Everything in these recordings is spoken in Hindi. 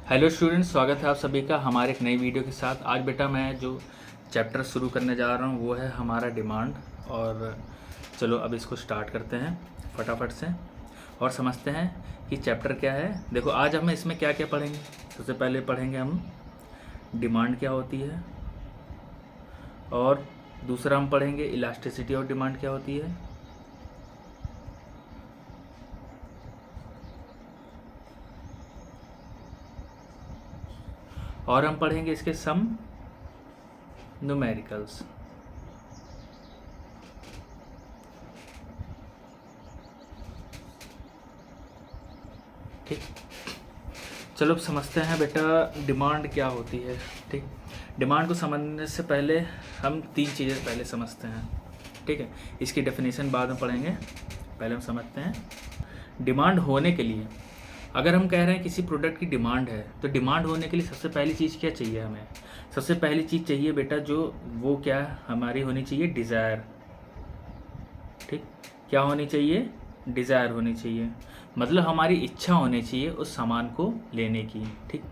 हेलो स्टूडेंट्स, स्वागत है आप सभी का हमारे एक नई वीडियो के साथ। आज बेटा मैं जो चैप्टर शुरू करने जा रहा हूँ वो है हमारा डिमांड। और चलो अब इसको स्टार्ट करते हैं फटाफट से और समझते हैं कि चैप्टर क्या है। देखो आज हम इसमें क्या क्या पढ़ेंगे। सबसे पहले पढ़ेंगे हम डिमांड क्या होती है, और दूसरा हम पढ़ेंगे इलास्टिसिटी ऑफ डिमांड क्या होती है, और हम पढ़ेंगे इसके सम न्यूमेरिकल्स। ठीक, चलो अब समझते हैं बेटा डिमांड क्या होती है। ठीक, डिमांड को समझने से पहले हम तीन चीज़ें पहले समझते हैं। ठीक है, इसकी डेफिनेशन बाद में पढ़ेंगे, पहले हम समझते हैं डिमांड होने के लिए। अगर हम कह रहे हैं किसी प्रोडक्ट की डिमांड है तो डिमांड होने के लिए सबसे पहली चीज़ क्या चाहिए हमें। सबसे पहली चीज़ चाहिए बेटा जो वो क्या हमारी होनी चाहिए, डिज़ायर। ठीक, क्या होनी चाहिए, डिज़ायर होनी चाहिए, मतलब हमारी इच्छा होनी चाहिए उस सामान को लेने की। ठीक,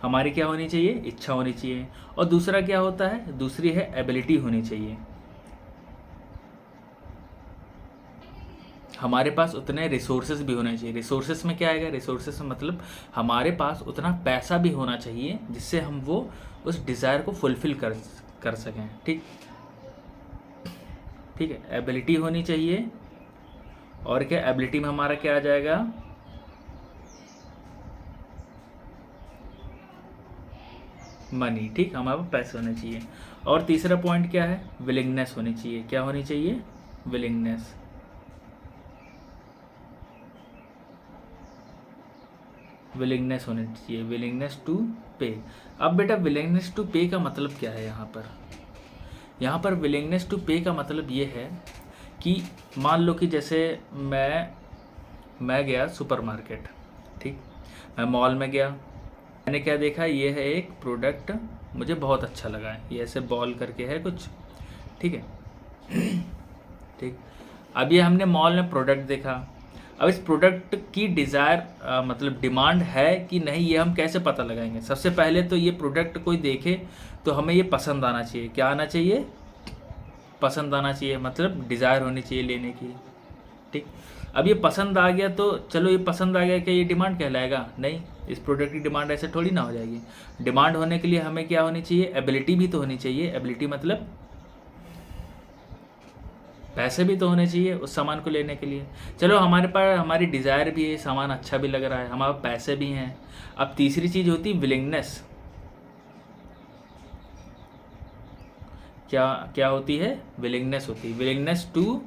हमारी क्या होनी चाहिए, इच्छा होनी चाहिए। और दूसरा क्या होता है, दूसरी है एबिलिटी होनी चाहिए। हमारे पास उतने रिसोर्सेज भी होने चाहिए। रिसोर्सेज में क्या आएगा, रिसोर्सेज में मतलब हमारे पास उतना पैसा भी होना चाहिए जिससे हम वो उस डिज़ायर को फुलफ़िल कर सकें। ठीक, ठीक है, एबिलिटी होनी चाहिए। और क्या एबिलिटी में हमारा क्या आ जाएगा, मनी। ठीक, हमारे पास पैसे होने चाहिए। और तीसरा पॉइंट क्या है, विलिंगनेस होनी चाहिए। क्या होनी चाहिए, विलिंगनेस। विलिंगनेस होनी चाहिए, विलिंगनेस टू पे। अब बेटा विलिंगनेस टू पे का मतलब क्या है यहाँ पर। यहाँ पर विलिंगनेस टू पे का मतलब ये है कि मान लो कि जैसे मैं गया सुपरमार्केट। ठीक, मैं मॉल में गया, मैंने क्या देखा, ये है एक प्रोडक्ट, मुझे बहुत अच्छा लगा है, ये ऐसे बॉल करके है कुछ। ठीक है, ठीक, अब ये हमने मॉल में प्रोडक्ट देखा। अब इस प्रोडक्ट की डिज़ायर मतलब डिमांड है कि नहीं, ये हम कैसे पता लगाएंगे। सबसे पहले तो ये प्रोडक्ट कोई देखे तो हमें ये पसंद आना चाहिए। क्या आना चाहिए, पसंद आना चाहिए, मतलब डिज़ायर होनी चाहिए लेने की। ठीक, अब ये पसंद आ गया तो चलो, ये पसंद आ गया, क्या ये डिमांड कहलाएगा, नहीं। इस प्रोडक्ट की डिमांड ऐसे थोड़ी ना हो जाएगी। डिमांड होने के लिए हमें क्या होनी चाहिए, एबिलिटी भी तो होनी चाहिए। एबिलिटी मतलब पैसे भी तो होने चाहिए उस सामान को लेने के लिए। चलो हमारे पास हमारी डिज़ायर भी है, सामान अच्छा भी लग रहा है, हमारे पास पैसे भी हैं। अब तीसरी चीज़ होती है विलिंगनेस। क्या क्या होती है, विलिंगनेस होती है, विलिंगनेस टू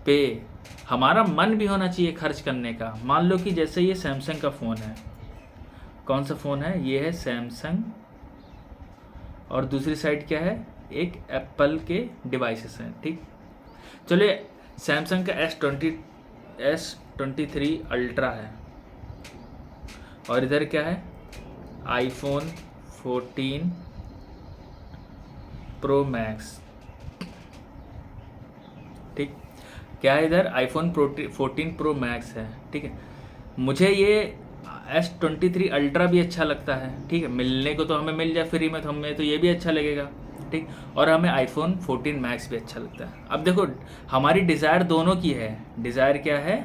पे। हमारा मन भी होना चाहिए खर्च करने का। मान लो कि जैसे ये सैमसंग का फ़ोन है, कौन सा फ़ोन है, ये है सैमसंग, और दूसरी साइड क्या है, एक एप्पल के डिवाइसेस हैं। ठीक, चलो सैमसंग का S23 अल्ट्रा है, और इधर क्या है, आईफोन 14 प्रो मैक्स। ठीक, क्या है, इधर आईफोन 14 प्रो मैक्स है। ठीक है, मुझे ये S23 अल्ट्रा भी अच्छा लगता है। ठीक है, मिलने को तो हमें मिल जाए फ्री में तो हमें तो ये भी अच्छा लगेगा। ठीक, और हमें आईफोन 14 मैक्स भी अच्छा लगता है। अब देखो हमारी डिज़ायर दोनों की है। डिज़ायर क्या है,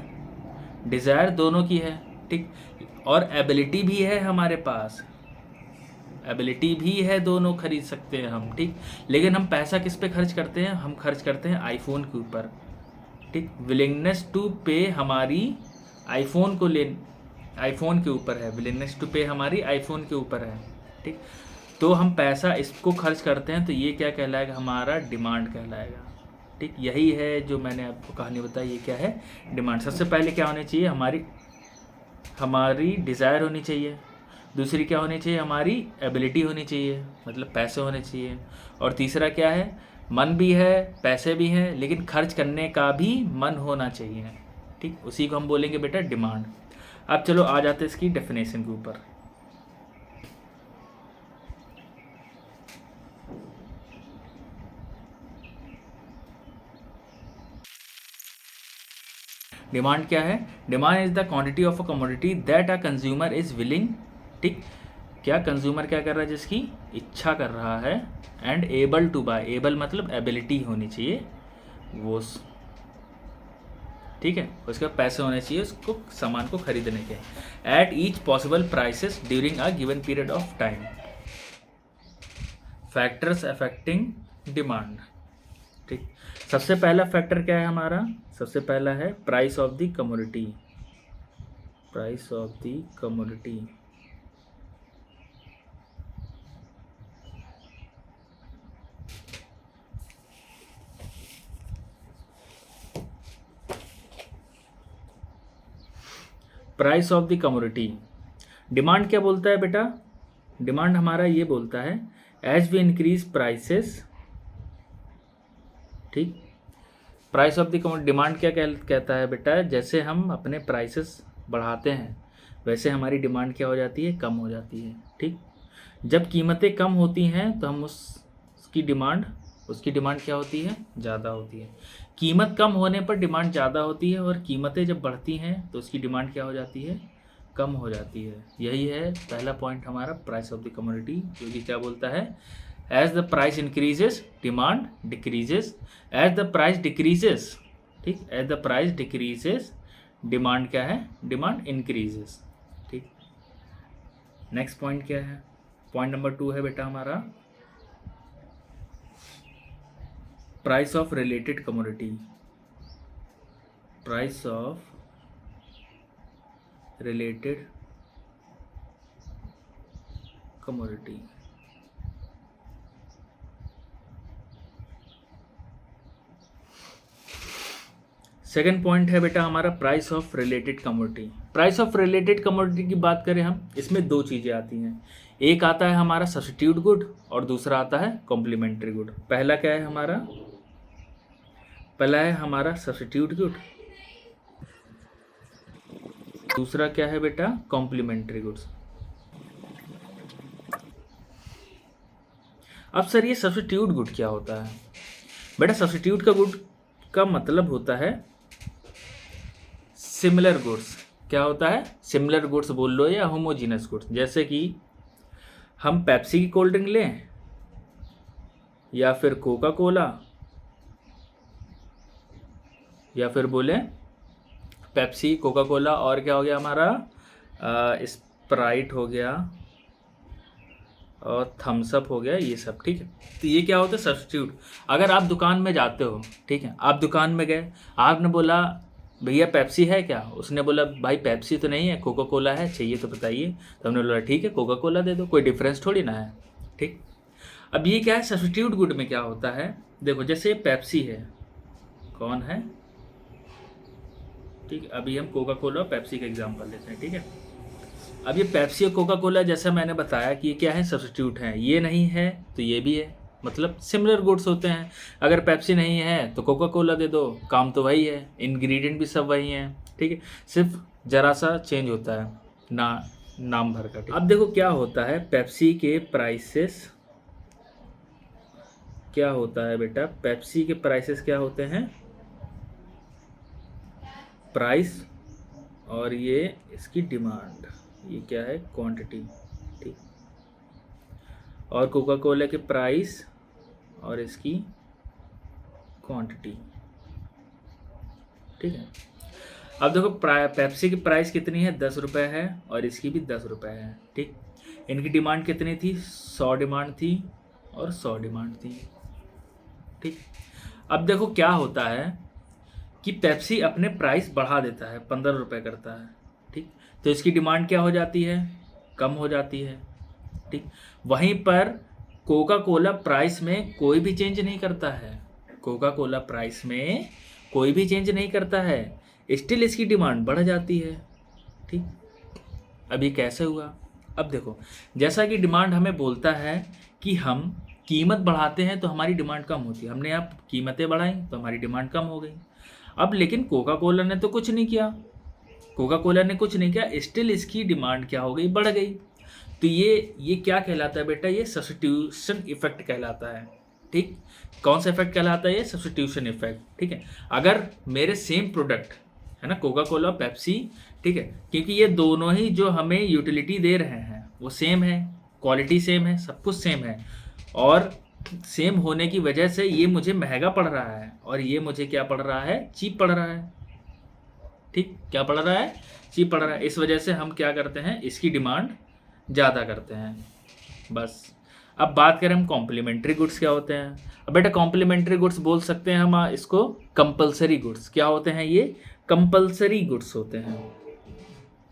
डिज़ायर दोनों की है। ठीक, और एबिलिटी भी है हमारे पास, एबिलिटी भी है, दोनों खरीद सकते हैं हम। ठीक, लेकिन हम पैसा किस पे खर्च करते हैं, हम खर्च करते हैं आईफोन के ऊपर। ठीक, विलिंगनेस टू पे हमारी आईफोन को ले आईफोन के ऊपर है, विलिंगनेस टू पे हमारी आईफोन के ऊपर है। ठीक, तो हम पैसा इसको खर्च करते हैं तो ये क्या कहलाएगा, हमारा डिमांड कहलाएगा। ठीक, यही है जो मैंने आपको कहानी बताई, ये क्या है, डिमांड। सबसे पहले क्या होनी चाहिए, हमारी डिज़ायर होनी चाहिए। दूसरी क्या होनी चाहिए, हमारी एबिलिटी होनी चाहिए, मतलब पैसे होने चाहिए। और तीसरा क्या है, मन भी है, पैसे भी हैं, लेकिन खर्च करने का भी मन होना चाहिए। ठीक, उसी को हम बोलेंगे बेटा डिमांड। अब चलो आ जाते हैं इसकी डेफिनेशन के ऊपर। डिमांड क्या है, demand is the quantity of a commodity that a consumer is willing, ठीक, क्या कंज्यूमर क्या कर रहा है, जिसकी इच्छा कर रहा है, and able to buy, able मतलब एबिलिटी होनी चाहिए वो, ठीक है, उसके पैसे होने चाहिए उसको सामान को खरीदने के, at each possible prices during a given period of time. Factors affecting demand, ठीक। सबसे पहला फैक्टर क्या है हमारा, सबसे पहला है price of the commodity, price of the commodity. Price of the commodity, demand क्या बोलता है बेटा, डिमांड हमारा ये बोलता है एज वी इंक्रीज प्राइसेस, ठीक। Price of the commodity, demand क्या कहता है बेटा, जैसे हम अपने प्राइसेस बढ़ाते हैं वैसे हमारी डिमांड क्या हो जाती है, कम हो जाती है, ठीक। जब कीमतें कम होती हैं तो हम उसकी डिमांड क्या होती है, ज़्यादा होती है। कीमत कम होने पर डिमांड ज़्यादा होती है, और कीमतें जब बढ़ती हैं तो उसकी डिमांड क्या हो जाती है, कम हो जाती है। यही है पहला पॉइंट हमारा प्राइस ऑफ द कमोडिटी, जो कि क्या बोलता है, as the price increases demand decreases, as the price decreases, ठीक, as the price decreases demand क्या है, डिमांड इंक्रीजेस, ठीक। नेक्स्ट पॉइंट क्या है, पॉइंट नंबर 2 है बेटा हमारा price of related commodity, price of related commodity. Second point है बेटा हमारा price of related commodity. Price of related commodity की बात करें हम, इसमें दो चीज़ें आती हैं, एक आता है हमारा सब्स्टिट्यूट गुड और दूसरा आता है कॉम्प्लीमेंट्री गुड। पहला क्या है हमारा, पहला है हमारा सब्स्टिट्यूट गुड, दूसरा क्या है बेटा, कॉम्प्लीमेंट्री गुड्स। अब सर ये सब्स्टिट्यूट गुड क्या होता है बेटा, सब्स्टिट्यूट का गुड का मतलब होता है सिमिलर गुड्स। क्या होता है, सिमिलर गुड्स बोल लो या होमोजीनस गुड्स। जैसे कि हम पेप्सी की कोल्ड ड्रिंक लें या फिर कोका कोला, या फिर बोले पेप्सी, कोका कोला, और क्या हो गया हमारा, स्प्राइट हो गया और थम्स अप हो गया, ये सब, ठीक है। तो ये क्या होता है, सब्स्टिट्यूट। अगर आप दुकान में जाते हो, ठीक है, आप दुकान में गए, आपने बोला भैया पेप्सी है क्या, उसने बोला भाई पेप्सी तो नहीं है, कोका कोला है, चाहिए तो बताइए। तो हमने बोला ठीक है कोका कोला दे दो, कोई डिफरेंस थोड़ी ना है, ठीक। अब ये क्या है, सब्स्टिट्यूट गुड में क्या होता है, देखो जैसे पेप्सी है, कौन है, ठीक है, अभी हम कोका कोला और पेप्सी का एग्जांपल लेते हैं, ठीक है। अब ये पेप्सी और कोका कोला जैसा मैंने बताया कि ये क्या है, सब्स्टिट्यूट हैं, ये नहीं है तो ये भी है, मतलब सिमिलर गुड्स होते हैं। अगर पेप्सी नहीं है तो कोका कोला दे दो, काम तो वही है, इंग्रेडिएंट भी सब वही हैं, ठीक है, सिर्फ जरा सा चेंज होता है नाम भर का। अब देखो क्या होता है, पेप्सी के प्राइसेस क्या होता है बेटा, पेप्सी के प्राइसेस क्या होते हैं, प्राइस और ये इसकी डिमांड, ये क्या है, क्वांटिटी, ठीक। और कोका कोला के प्राइस और इसकी क्वांटिटी, ठीक है। अब देखो पेप्सी की प्राइस कितनी है, 10 रुपये है, और इसकी भी 10 रुपये है, ठीक। इनकी डिमांड कितनी थी, 100 डिमांड थी और 100 डिमांड थी, ठीक। अब देखो क्या होता है कि पेप्सी अपने प्राइस बढ़ा देता है, 15 रुपये करता है, ठीक। तो इसकी डिमांड क्या हो जाती है, कम हो जाती है, ठीक। वहीं पर कोका कोला प्राइस में कोई भी चेंज नहीं करता है, कोका कोला प्राइस में कोई भी चेंज नहीं करता है, स्टिल इसकी डिमांड बढ़ जाती है, ठीक। अब ये कैसे हुआ, अब देखो जैसा कि डिमांड हमें बोलता है कि हम कीमत बढ़ाते हैं तो हमारी डिमांड कम होती है, हमने आप कीमतें बढ़ाई तो हमारी डिमांड कम हो गई। अब लेकिन कोका कोला ने तो कुछ नहीं किया, कोका कोला ने कुछ नहीं किया, स्टिल इसकी डिमांड क्या हो गई, बढ़ गई। तो ये क्या कहलाता है बेटा, ये सब्स्टिट्यूशन इफेक्ट कहलाता है, ठीक। कौन सा इफेक्ट कहलाता है, ये सब्स्टिट्यूशन इफेक्ट, ठीक है। अगर मेरे सेम प्रोडक्ट है ना, कोका कोला पेप्सी, ठीक है, क्योंकि ये दोनों ही जो हमें यूटिलिटी दे रहे हैं वो सेम है, क्वालिटी सेम है, सब कुछ सेम है, और सेम होने की वजह से ये मुझे महंगा पड़ रहा है और ये मुझे क्या पड़ रहा है, चीप पड़ रहा है। ठीक, क्या पड़ रहा है, चीप पड़ रहा है। इस वजह से हम क्या करते हैं, इसकी डिमांड ज़्यादा करते हैं। बस अब बात करें हम कॉम्प्लीमेंट्री गुड्स क्या होते हैं। अब बेटा कॉम्प्लीमेंट्री गुड्स बोल सकते हैं हम इसको कंपलसरी गुड्स। क्या होते हैं ये, कंपलसरी गुड्स होते हैं।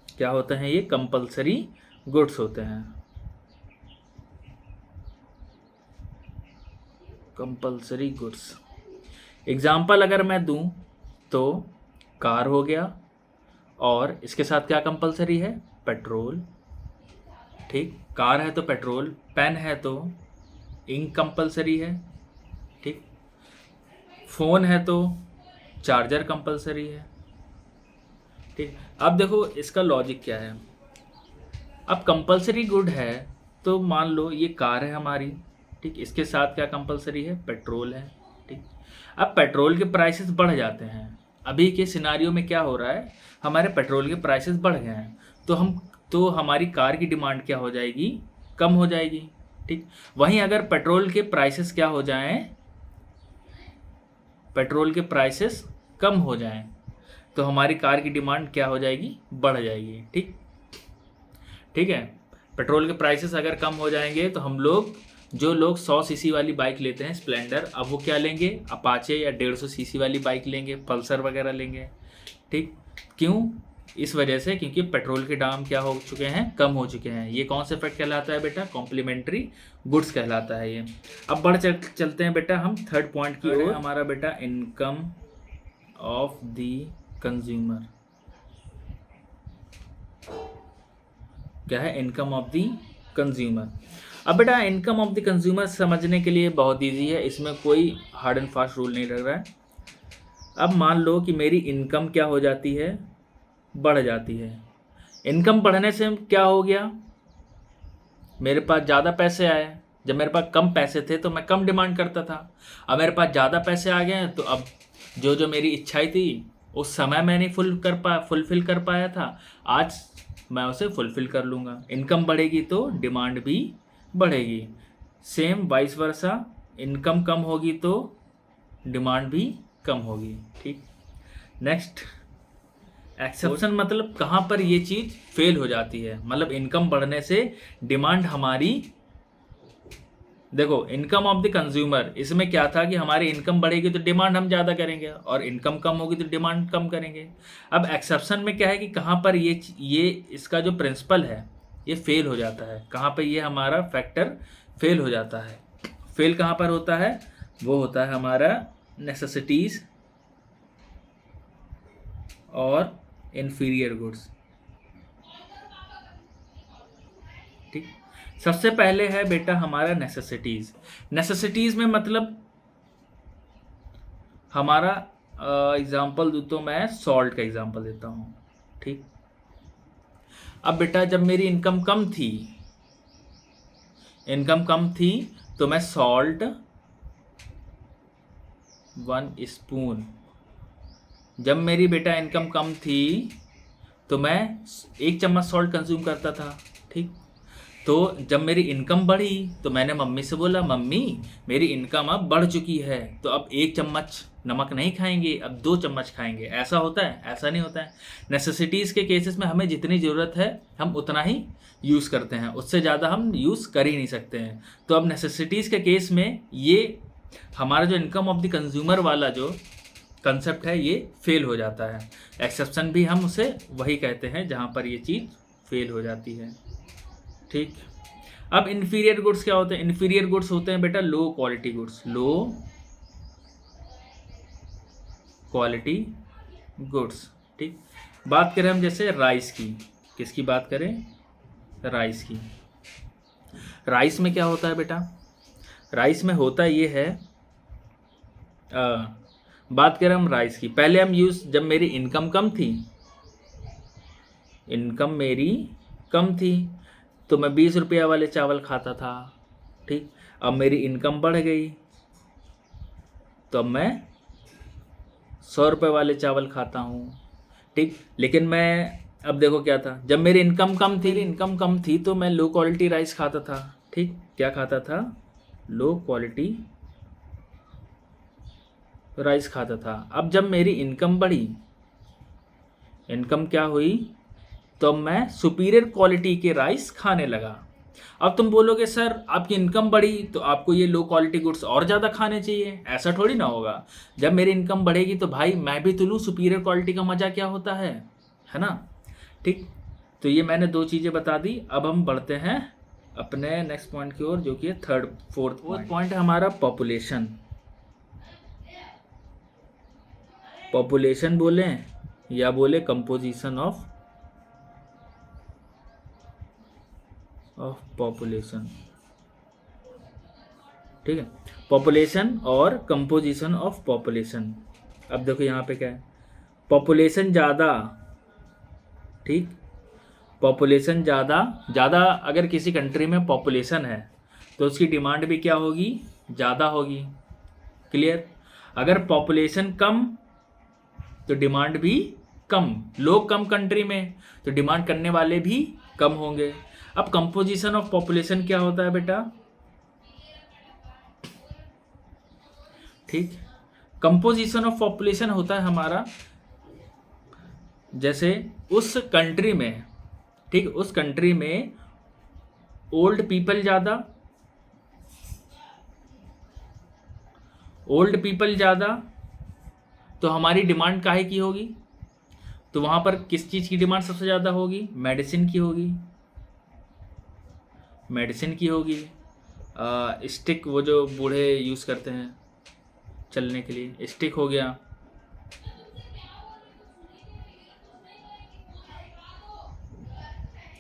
क्या होते हैं ये, कंपलसरी गुड्स होते हैं। कंपलसरी गुड्स एग्जाम्पल अगर मैं दूं तो कार हो गया, और इसके साथ क्या कंपलसरी है, पेट्रोल। ठीक, कार है तो पेट्रोल, पेन है तो इंक कंपलसरी है। ठीक, फ़ोन है तो चार्जर कंपलसरी है। ठीक, अब देखो इसका लॉजिक क्या है। अब कंपलसरी गुड है तो मान लो ये कार है हमारी, ठीक, इसके साथ क्या कंपलसरी है, पेट्रोल है। ठीक, अब पेट्रोल के प्राइसेस बढ़ जाते हैं। अभी के सिनारियो में क्या हो रहा है, हमारे पेट्रोल के प्राइसेस बढ़ गए हैं, तो हमारी कार की डिमांड क्या हो जाएगी, कम हो जाएगी। ठीक, वहीं अगर पेट्रोल के प्राइसेस क्या हो जाएं, पेट्रोल के प्राइसेस कम हो जाएं, तो हमारी कार की डिमांड क्या हो जाएगी, बढ़ जाएगी। ठीक, ठीक है, पेट्रोल के प्राइसेस अगर कम हो जाएंगे तो हम लोग, जो लोग 100 सीसी वाली बाइक लेते हैं स्प्लेंडर, अब वो क्या लेंगे, अपाचे या 150 सीसी वाली बाइक लेंगे, पल्सर वगैरह लेंगे। ठीक, क्यों, इस वजह से क्योंकि पेट्रोल के दाम क्या हो चुके हैं, कम हो चुके हैं। ये कौन सा इफेक्ट कहलाता है बेटा, कॉम्प्लीमेंट्री गुड्स कहलाता है ये। अब चलते हैं बेटा हम थर्ड पॉइंट की ओर। हमारा बेटा इनकम ऑफ द कंज्यूमर। क्या है, इनकम ऑफ द कंज्यूमर। अब बेटा इनकम ऑफ द कंज्यूमर समझने के लिए बहुत ईजी है, इसमें कोई हार्ड एंड फास्ट रूल नहीं लग रहा है। अब मान लो कि मेरी इनकम क्या हो जाती है, बढ़ जाती है। इनकम बढ़ने से क्या हो गया, मेरे पास ज़्यादा पैसे आए। जब मेरे पास कम पैसे थे तो मैं कम डिमांड करता था, अब मेरे पास ज़्यादा पैसे आ गए हैं तो अब जो मेरी इच्छाएं थी उस समय मैं नहीं फुलफिल कर पाया था, आज मैं उसे फुलफिल कर लूँगा। इनकम बढ़ेगी तो डिमांड भी बढ़ेगी, सेम वाइस वर्सा, इनकम कम होगी तो डिमांड भी कम होगी। ठीक, नेक्स्ट एक्सेप्शन, मतलब कहाँ पर ये चीज़ फेल हो जाती है, मतलब इनकम बढ़ने से डिमांड हमारी, देखो इनकम ऑफ द कंज्यूमर, इसमें क्या था कि हमारी इनकम बढ़ेगी तो डिमांड हम ज़्यादा करेंगे, और इनकम कम होगी तो डिमांड कम करेंगे। अब एक्सेप्शन में क्या है कि कहाँ पर ये इसका जो प्रिंसिपल है ये फेल हो जाता है, कहाँ पर ये हमारा फैक्टर फेल हो जाता है। फेल कहाँ पर होता है, वो होता है हमारा नेसेसिटीज़ और इन्फीरियर गुड्स। ठीक, सबसे पहले है बेटा हमारा नेसेसिटीज़। नेसेसिटीज़ में मतलब हमारा एग्जांपल दूँ तो मैं सॉल्ट का एग्जांपल देता हूँ। ठीक, अब बेटा जब मेरी इनकम कम थी तो मैं सॉल्ट 1 स्पून, जब मेरी बेटा इनकम कम थी तो मैं 1 चम्मच सॉल्ट कंज्यूम करता था। ठीक, तो जब मेरी इनकम बढ़ी तो मैंने मम्मी से बोला, मम्मी मेरी इनकम अब बढ़ चुकी है तो अब 1 चम्मच नमक नहीं खाएंगे, अब 2 चम्मच खाएंगे। ऐसा होता है? ऐसा नहीं होता है। नेसेसिटीज़ के केसेस में हमें जितनी ज़रूरत है हम उतना ही यूज़ करते हैं, उससे ज़्यादा हम यूज़ कर ही नहीं सकते हैं। तो अब नेसेसिटीज़ के केस में ये हमारा जो इनकम ऑफ द कंज्यूमर वाला जो कंसेप्ट है ये फेल हो जाता है। एक्सेप्शन भी हम उसे वही कहते हैं जहाँ पर ये चीज़ फेल हो जाती है। ठीक, अब इन्फीरियर गुड्स क्या होते हैं? इन्फीरियर गुड्स होते हैं बेटा low quality goods, low quality goods. ठीक, बात करें हम जैसे राइस की, किसकी बात करें? राइस की। राइस में क्या होता है बेटा? राइस में होता ये है, बात करें हम राइस की, पहले हम जब मेरी इनकम कम थी, इनकम मेरी कम थी तो मैं 20 रुपया वाले चावल खाता था। ठीक, अब मेरी इनकम बढ़ गई तो अब मैं 100 रुपये वाले चावल खाता हूँ। ठीक, लेकिन मैं अब देखो क्या था, जब मेरी इनकम कम थी तो मैं लो क्वालिटी राइस खाता था, ठीक, क्या खाता था, लो क्वालिटी राइस खाता था। अब जब मेरी इनकम बढ़ी, इनकम क्या हुई, तो मैं सुपीरियर क्वालिटी के राइस खाने लगा। अब तुम बोलोगे सर आपकी इनकम बढ़ी तो आपको ये लो क्वालिटी गुड्स और ज़्यादा खाने चाहिए, ऐसा थोड़ी ना होगा। जब मेरी इनकम बढ़ेगी तो भाई मैं भी तो लूँ सुपीरियर क्वालिटी का मज़ा क्या होता है ना, ठीक। तो ये मैंने दो चीज़ें बता दी। अब हम बढ़ते हैं अपने नेक्स्ट पॉइंट की ओर, जो कि है फोर्थ पॉइंट है हमारा पॉपुलेशन। पॉपुलेशन बोले या बोले कंपोजिशन ऑफ पॉपुलेशन, ठीक है, पॉपुलेशन और कंपोजिशन ऑफ पॉपुलेशन। अब देखो यहाँ पे क्या है, पॉपुलेशन ज़्यादा, ठीक, पॉपुलेशन ज़्यादा अगर किसी कंट्री में पॉपुलेशन है तो उसकी डिमांड भी क्या होगी, ज़्यादा होगी, क्लियर। अगर पॉपुलेशन कम तो डिमांड भी कम, लोग कम कंट्री में तो डिमांड करने वाले भी कम होंगे। अब कंपोजिशन ऑफ पॉपुलेशन क्या होता है बेटा, ठीक, कंपोजिशन ऑफ पॉपुलेशन होता है हमारा, जैसे उस कंट्री में, ठीक, उस कंट्री में ओल्ड पीपल ज़्यादा तो हमारी डिमांड काहे की होगी, तो वहाँ पर किस चीज़ की डिमांड सबसे ज़्यादा होगी, मेडिसिन की होगी, स्टिक, वो जो बूढ़े यूज़ करते हैं चलने के लिए, स्टिक हो गया,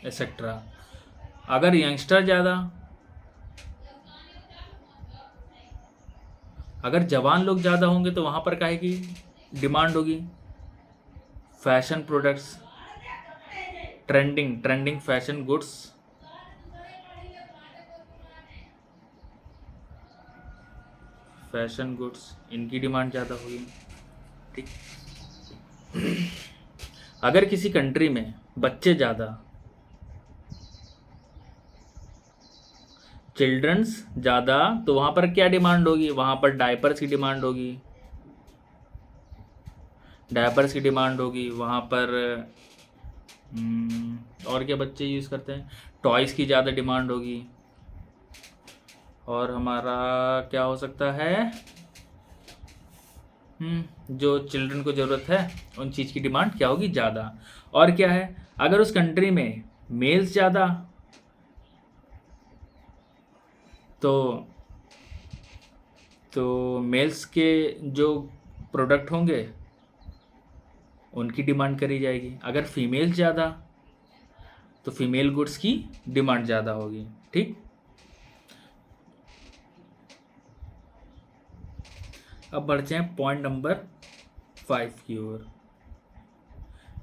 एक्सेट्रा। अगर यंगस्टर ज़्यादा, अगर जवान लोग ज़्यादा होंगे तो वहाँ पर काहे की डिमांड होगी, fashion products, trending fashion goods, इनकी डिमांड ज़्यादा होगी, ठीक। अगर किसी कंट्री में बच्चे ज़्यादा, चिल्ड्रंस ज़्यादा, तो वहाँ पर क्या डिमांड होगी, वहाँ पर डायपर्स की डिमांड होगी, वहाँ पर और क्या बच्चे यूज़ करते हैं, टॉयज़ की ज़्यादा डिमांड होगी, और हमारा क्या हो सकता है, जो चिल्ड्रन को ज़रूरत है उन चीज़ की डिमांड क्या होगी, ज़्यादा। और क्या है, अगर उस कंट्री में मेल्स ज़्यादा तो मेल्स के जो प्रोडक्ट होंगे उनकी डिमांड करी जाएगी। अगर फीमेल ज़्यादा तो फीमेल गुड्स की डिमांड ज़्यादा होगी, ठीक। अब बढ़ते हैं पॉइंट नंबर 5 की ओर,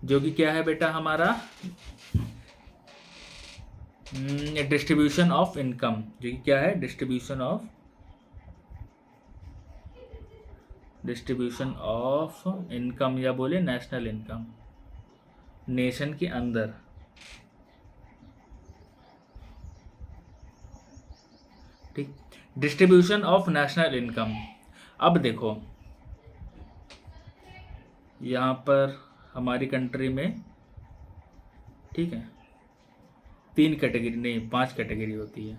जो कि क्या है बेटा हमारा, डिस्ट्रीब्यूशन ऑफ इनकम, जो कि क्या है, डिस्ट्रीब्यूशन ऑफ इनकम, या बोले नेशनल इनकम, नेशन के अंदर, ठीक, डिस्ट्रीब्यूशन ऑफ नेशनल इनकम। अब देखो यहाँ पर हमारी कंट्री में, ठीक है, 3 कैटेगरी नहीं 5 कैटेगरी होती है,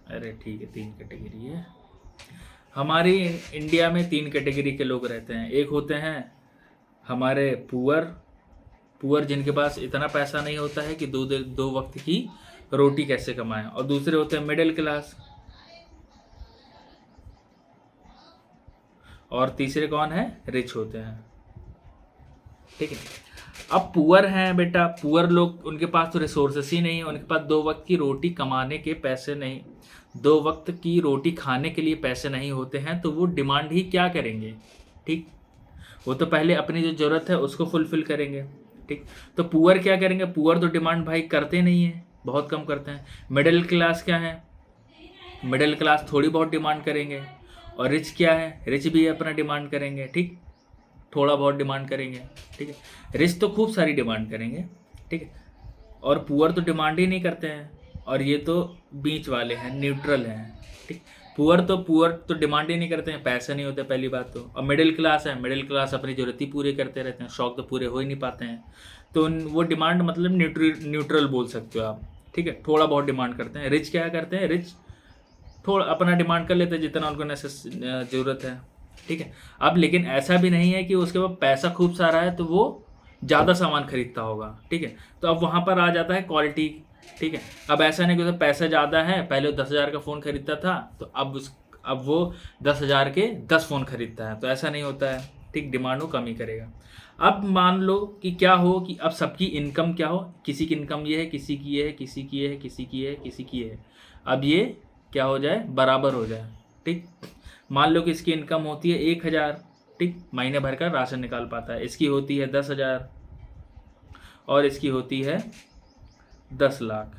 अरे ठीक है 3 कैटेगरी है। हमारी इंडिया में 3 कैटेगरी के लोग रहते हैं। एक होते हैं हमारे पुअर जिनके पास इतना पैसा नहीं होता है कि दो वक्त की रोटी कैसे कमाएं, और दूसरे होते हैं मिडिल क्लास, और तीसरे कौन है, रिच होते हैं, ठीक है। अब पुअर हैं बेटा, पुअर लोग, उनके पास तो रिसोर्सेस ही नहीं है, उनके पास 2 वक्त की रोटी कमाने के पैसे नहीं, 2 वक्त की रोटी खाने के लिए पैसे नहीं होते हैं, तो वो डिमांड ही क्या करेंगे, ठीक। वो तो पहले अपनी जो ज़रूरत है उसको फुलफिल करेंगे, ठीक। तो पुअर क्या करेंगे, पुअर तो डिमांड भाई करते नहीं है, बहुत कम करते हैं। मिडिल क्लास क्या है, मिडिल क्लास थोड़ी बहुत डिमांड करेंगे, और रिच क्या है, रिच भी अपना डिमांड करेंगे, ठीक। थोड़ा बहुत डिमांड करेंगे, ठीक है। रिच तो खूब सारी डिमांड करेंगे, ठीक है। और पुअर तो डिमांड ही नहीं करते हैं, और ये तो बीच वाले हैं, न्यूट्रल हैं, ठीक। पुअर तो डिमांड ही नहीं करते हैं, पैसे नहीं होते पहली बात तो। और मिडिल क्लास है, मिडिल क्लास अपनी ज़रूरत ही पूरी करते रहते हैं, शौक तो पूरे हो ही नहीं पाते हैं। तो वो डिमांड मतलब न्यूट्रल बोल सकते हो आप, ठीक है। थोड़ा बहुत डिमांड करते हैं। रिच क्या करते हैं, रिच थोड़ा अपना डिमांड कर लेते हैं जितना उनको ज़रूरत है, ठीक है। अब लेकिन ऐसा भी नहीं है कि उसके पास पैसा खूब सारा है तो वो ज़्यादा सामान खरीदता होगा, ठीक है। तो अब वहाँ पर आ जाता है क्वालिटी, ठीक है। अब ऐसा नहीं कि उसका पैसा ज़्यादा है, पहले वो 10,000 का फ़ोन खरीदता था तो अब वो 10,000 के 10 फ़ोन खरीदता है, तो ऐसा नहीं होता है, ठीक। डिमांड वो कम ही करेगा। अब मान लो कि क्या हो कि अब सबकी इनकम क्या हो, किसी की इनकम ये है, किसी की ये है, किसी की ये है, किसी की ये है, किसी की ये है। अब ये क्या हो जाए, बराबर हो जाए, ठीक। मान लो कि इसकी इनकम होती है 1,000, ठीक, महीने भर का राशन निकाल पाता है। इसकी होती है 10,000 और इसकी होती है 10 लाख,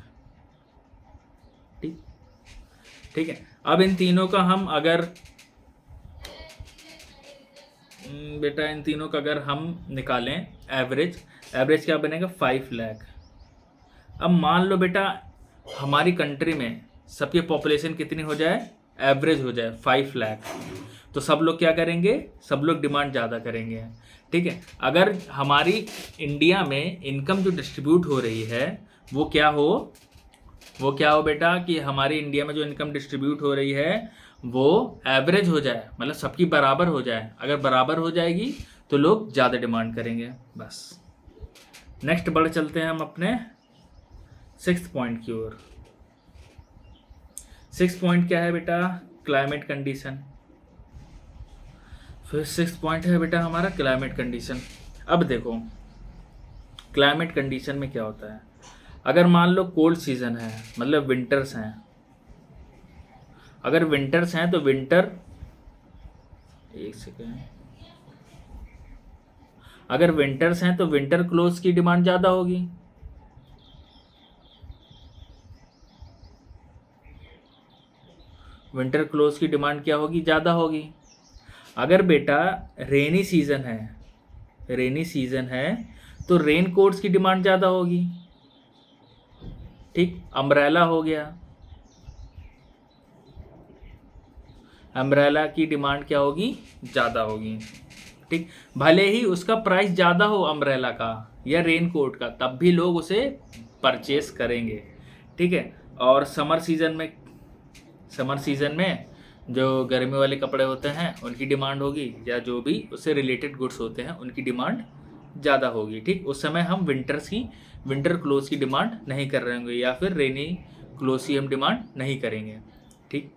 ठीक, ठीक है। अब इन तीनों का हम अगर बेटा इन तीनों का अगर हम निकालें एवरेज क्या बनेगा, 5 लाख। अब मान लो बेटा हमारी कंट्री में सबकी पॉपुलेशन कितनी हो जाए, एवरेज हो जाए 5 लाख, तो सब लोग क्या करेंगे, सब लोग डिमांड ज़्यादा करेंगे, ठीक है। अगर हमारी इंडिया में इनकम जो डिस्ट्रीब्यूट हो रही है वो क्या हो बेटा कि हमारी इंडिया में जो इनकम डिस्ट्रीब्यूट हो रही है वो एवरेज हो जाए, मतलब सबकी बराबर हो जाए। अगर बराबर हो जाएगी तो लोग ज़्यादा डिमांड करेंगे, बस। नेक्स्ट बढ़ चलते हैं हम अपने 6th पॉइंट की ओर। 6th पॉइंट क्या है बेटा, क्लाइमेट कंडीशन। फिर 6th पॉइंट है बेटा हमारा क्लाइमेट कंडीशन। अब देखो क्लाइमेट कंडीशन में क्या होता है, अगर मान लो कोल्ड सीजन है, मतलब विंटर्स हैं, अगर विंटर्स हैं तो विंटर, एक सेकेंड, अगर विंटर्स हैं तो विंटर क्लोथ्स की डिमांड ज़्यादा होगी, विंटर क्लोथ्स की डिमांड क्या होगी, ज़्यादा होगी। अगर बेटा रेनी सीजन है तो रेन कोट्स की डिमांड ज़्यादा होगी, ठीक। अम्ब्रेला हो गया, अम्ब्रेला की डिमांड क्या होगी, ज़्यादा होगी, ठीक। भले ही उसका प्राइस ज़्यादा हो अम्ब्रेला का या रेन कोट का, तब भी लोग उसे परचेस करेंगे, ठीक है। और समर सीज़न में जो गर्मी वाले कपड़े होते हैं उनकी डिमांड होगी, या जो भी उससे रिलेटेड गुड्स होते हैं उनकी डिमांड ज़्यादा होगी, ठीक। उस समय हम विंटर क्लोथ्स की डिमांड नहीं कर रहे होंगे, या फिर रेनी क्लोथ्स की हम डिमांड नहीं करेंगे, ठीक।